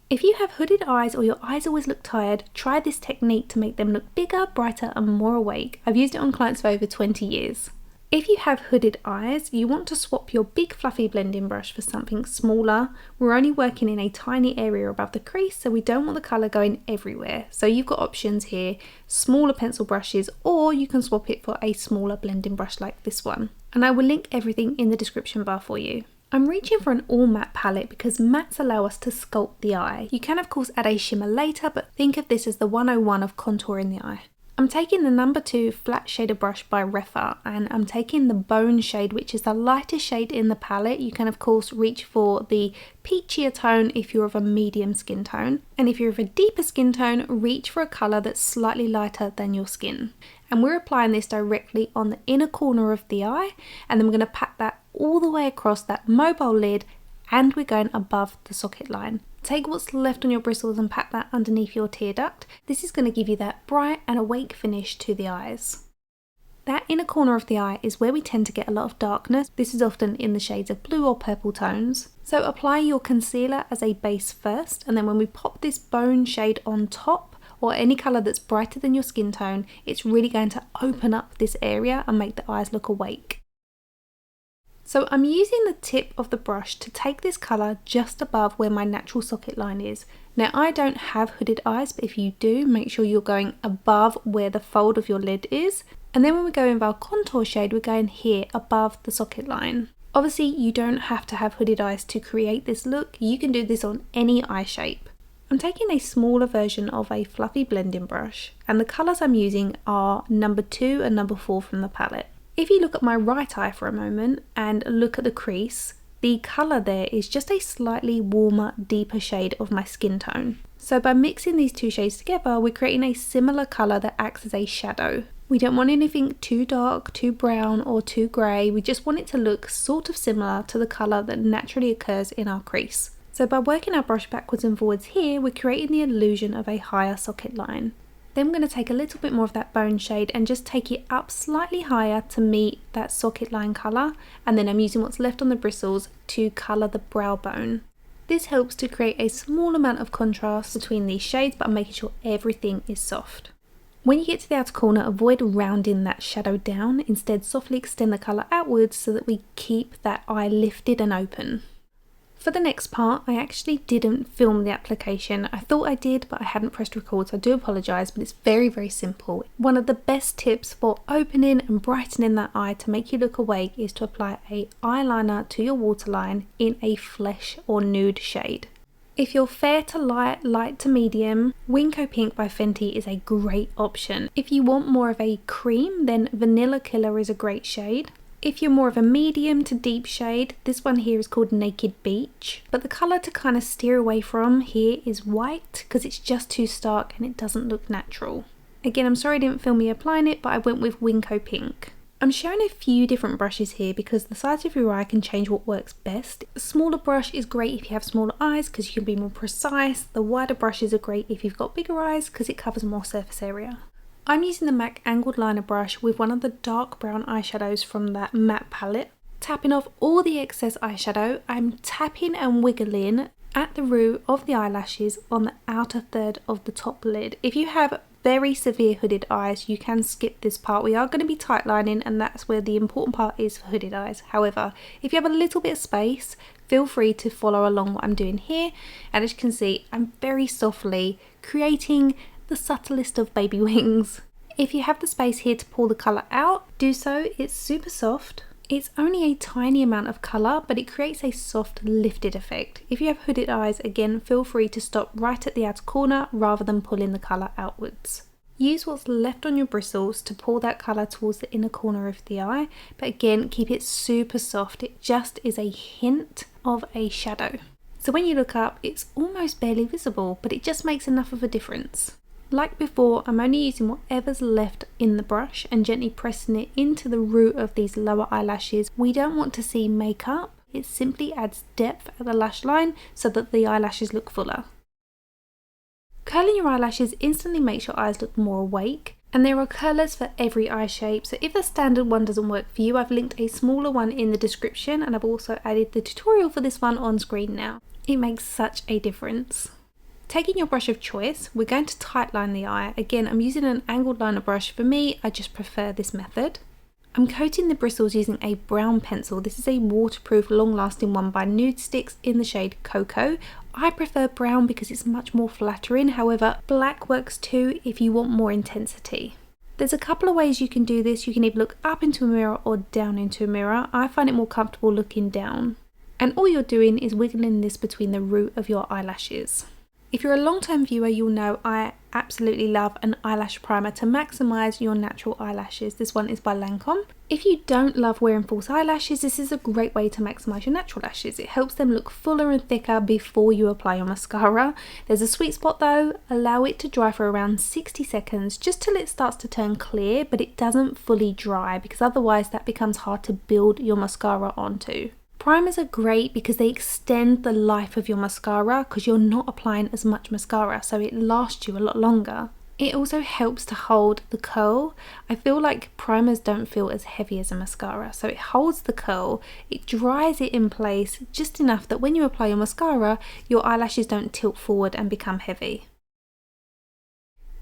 If you have hooded eyes or your eyes always look tired, try this technique to make them look bigger, brighter and more awake. I've used it on clients for over 20 years. If you have hooded eyes, you want to swap your big fluffy blending brush for something smaller. We're only working in a tiny area above the crease, so we don't want the colour going everywhere. So you've got options here, smaller pencil brushes, or you can swap it for a smaller blending brush like this one. And I will link everything in the description bar for you. I'm reaching for an all matte palette because mattes allow us to sculpt the eye. You can of course add a shimmer later, but think of this as the 101 of contouring the eye. I'm taking the number 2 flat shader brush by Refa, and I'm taking the bone shade, which is the lightest shade in the palette. You can of course reach for the peachier tone if you're of a medium skin tone, and if you're of a deeper skin tone, reach for a colour that's slightly lighter than your skin. And we're applying this directly on the inner corner of the eye, and then we're going to pat that all the way across that mobile lid, and we're going above the socket line. Take what's left on your bristles and pat that underneath your tear duct. This is going to give you that bright and awake finish to the eyes. That inner corner of the eye is where we tend to get a lot of darkness. This is often in the shades of blue or purple tones. So apply your concealer as a base first, and then when we pop this bone shade on top, or any colour that's brighter than your skin tone, it's really going to open up this area and make the eyes look awake. So I'm using the tip of the brush to take this colour just above where my natural socket line is. Now I don't have hooded eyes, but if you do, make sure you're going above where the fold of your lid is. And then when we go in with our contour shade, we're going here above the socket line. Obviously you don't have to have hooded eyes to create this look, you can do this on any eye shape. I'm taking a smaller version of a fluffy blending brush, and the colours I'm using are number 2 and number 4 from the palette. If you look at my right eye for a moment and look at the crease, the colour there is just a slightly warmer, deeper shade of my skin tone. So by mixing these two shades together, we're creating a similar colour that acts as a shadow. We don't want anything too dark, too brown or too grey, we just want it to look sort of similar to the colour that naturally occurs in our crease. So by working our brush backwards and forwards here, we're creating the illusion of a higher socket line. Then I'm going to take a little bit more of that bone shade and just take it up slightly higher to meet that socket line colour, and then I'm using what's left on the bristles to colour the brow bone. This helps to create a small amount of contrast between these shades, but I'm making sure everything is soft. When you get to the outer corner, avoid rounding that shadow down, instead softly extend the colour outwards so that we keep that eye lifted and open. For the next part, I actually didn't film the application. I thought I did, but I hadn't pressed record, so I do apologise, but it's very, very simple. One of the best tips for opening and brightening that eye to make you look awake is to apply a eyeliner to your waterline in a flesh or nude shade. If you're fair to light, light to medium, Winko Pink by Fenty is a great option. If you want more of a cream, then Vanilla Killer is a great shade. If you're more of a medium to deep shade, this one here is called Naked Beach. But the colour to kind of steer away from here is white, because it's just too stark and it doesn't look natural. Again, I'm sorry I didn't film me applying it, but I went with Winko Pink. I'm showing a few different brushes here because the size of your eye can change what works best. A smaller brush is great if you have smaller eyes because you can be more precise. The wider brushes are great if you've got bigger eyes because it covers more surface area. I'm using the MAC angled liner brush with one of the dark brown eyeshadows from that matte palette. Tapping off all the excess eyeshadow, I'm tapping and wiggling at the root of the eyelashes on the outer third of the top lid. If you have very severe hooded eyes, you can skip this part. We are going to be tightlining, and that's where the important part is for hooded eyes. However, if you have a little bit of space, feel free to follow along what I'm doing here. And as you can see, I'm very softly creating the subtlest of baby wings. If you have the space here to pull the colour out, do so. It's super soft. It's only a tiny amount of colour, but it creates a soft lifted effect. If you have hooded eyes, again, feel free to stop right at the outer corner rather than pulling the colour outwards. Use what's left on your bristles to pull that colour towards the inner corner of the eye, but again, keep it super soft. It just is a hint of a shadow. So when you look up, it's almost barely visible, but it just makes enough of a difference. Like before, I'm only using whatever's left in the brush and gently pressing it into the root of these lower eyelashes. We don't want to see makeup, it simply adds depth at the lash line so that the eyelashes look fuller. Curling your eyelashes instantly makes your eyes look more awake, and there are curlers for every eye shape, so if the standard one doesn't work for you, I've linked a smaller one in the description, and I've also added the tutorial for this one on screen now. It makes such a difference. Taking your brush of choice, we're going to tightline the eye. Again, I'm using an angled liner brush. For me, I just prefer this method. I'm coating the bristles using a brown pencil. This is a waterproof, long-lasting one by Nude Sticks in the shade Cocoa. I prefer brown because it's much more flattering. However, black works too if you want more intensity. There's a couple of ways you can do this. You can either look up into a mirror or down into a mirror. I find it more comfortable looking down. And all you're doing is wiggling this between the root of your eyelashes. If you're a long-term viewer, you'll know I absolutely love an eyelash primer to maximise your natural eyelashes. This one is by Lancome. If you don't love wearing false eyelashes, this is a great way to maximise your natural lashes. It helps them look fuller and thicker before you apply your mascara. There's a sweet spot though. Allow it to dry for around 60 seconds just till it starts to turn clear, but it doesn't fully dry because otherwise that becomes hard to build your mascara onto. Primers are great because they extend the life of your mascara because you're not applying as much mascara, so it lasts you a lot longer. It also helps to hold the curl. I feel like primers don't feel as heavy as a mascara, so it holds the curl, it dries it in place just enough that when you apply your mascara, your eyelashes don't tilt forward and become heavy.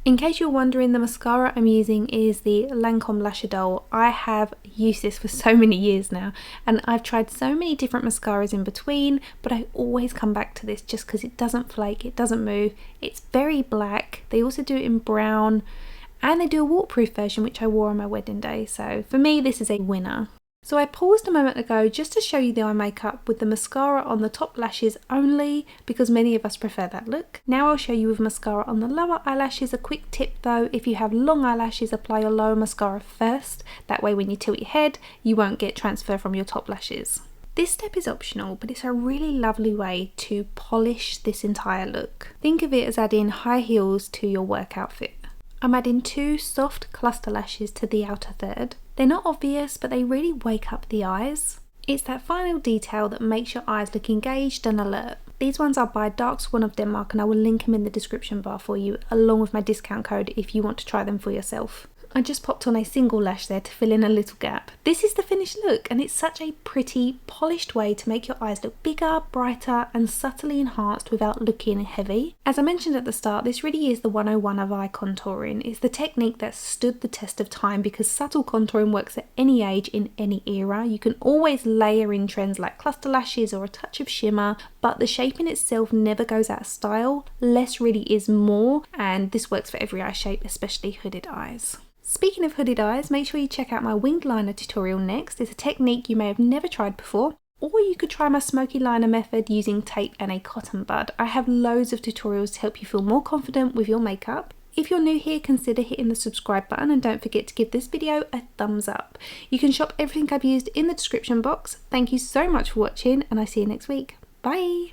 In case you're wondering, the mascara I'm using is the Lancome Lash. I have used this for so many years now, and I've tried so many different mascaras in between, but I always come back to this just because it doesn't flake, it doesn't move, it's very black. They also do it in brown, and they do a waterproof version which I wore on my wedding day, so for me this is a winner. So I paused a moment ago just to show you the eye makeup with the mascara on the top lashes only because many of us prefer that look. Now I'll show you with mascara on the lower eyelashes. A quick tip though, if you have long eyelashes, apply your lower mascara first. That way when you tilt your head, you won't get transfer from your top lashes. This step is optional, but it's a really lovely way to polish this entire look. Think of it as adding high heels to your work outfit. I'm adding 2 soft cluster lashes to the outer third. They're not obvious, but they really wake up the eyes. It's that final detail that makes your eyes look engaged and alert. These ones are by Dark Swan of Denmark, and I will link them in the description bar for you, along with my discount code if you want to try them for yourself. I just popped on a single lash there to fill in a little gap. This is the finished look, and it's such a pretty, polished way to make your eyes look bigger, brighter, and subtly enhanced without looking heavy. As I mentioned at the start, this really is the 101 of eye contouring. It's the technique that stood the test of time because subtle contouring works at any age in any era. You can always layer in trends like cluster lashes or a touch of shimmer, but the shape in itself never goes out of style. Less really is more, and this works for every eye shape, especially hooded eyes. Speaking of hooded eyes, make sure you check out my winged liner tutorial next. It's a technique you may have never tried before, or you could try my smoky liner method using tape and a cotton bud. I have loads of tutorials to help you feel more confident with your makeup. If you're new here, consider hitting the subscribe button and don't forget to give this video a thumbs up. You can shop everything I've used in the description box. Thank you so much for watching, and I see you next week. Bye!